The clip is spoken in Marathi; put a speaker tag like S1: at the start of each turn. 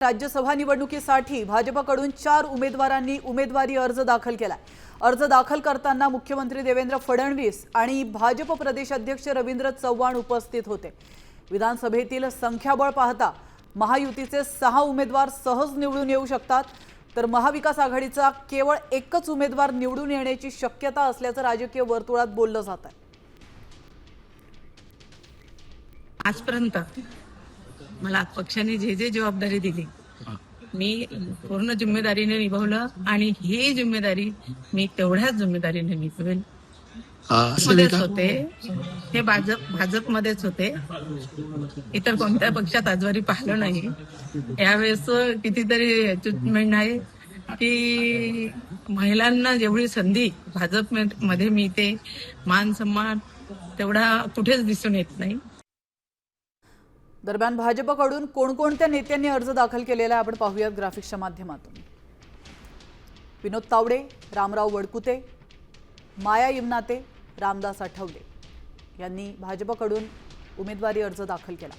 S1: राज्यसभा निवडणुकीसाठी भाजपकडून 4 उमेदवारांनी उमेदवारी अर्ज दाखल केला। अर्ज दाखल करताना मुख्यमंत्री देवेंद्र फडणवीस आणि भाजप प्रदेश अध्यक्ष रवींद्र चव्हाण उपस्थित होते। विधानसभेतील संख्याबळ पाहता महायुतीचे 6 उमेदवार सहज निवडून येऊ शकतात, तर महाविकास आघाडीचा केवळ एकच उमेदवार निवडून येण्याची शक्यता असल्याचं राजकीय वर्तुळात बोललं जात आहे।
S2: आजपर्यंत मला पक्षाने जे जबाबदारी दिली मी पूर्ण जिम्मेदारीने निभावलं आणि ही जिम्मेदारी मी तेवढ्याच जिम्मेदारीने निभावेल। मध्येच होते हे भाजपमध्येच होते, इतर कोणत्या पक्षात आजवारी पाहिलं नाही। यावेळेस कितीतरी अचीवमेंट आहे की महिलांना जेवढी संधी भाजपमध्ये मिळते, मान सन्मान तेवढा कुठेच दिसून येत नाही।
S1: दरम्यान भाजपकडून कोणकोणत्या नेत्यांनी अर्ज दाखल केलेला आहे आपण पाहूयात ग्राफिक्सच्या माध्यमातून। विनोद तावडे, रामराव वडकुते, माया इमनाते, रामदास आठवले यांनी भाजपकडून उमेदवारी अर्ज दाखल केला।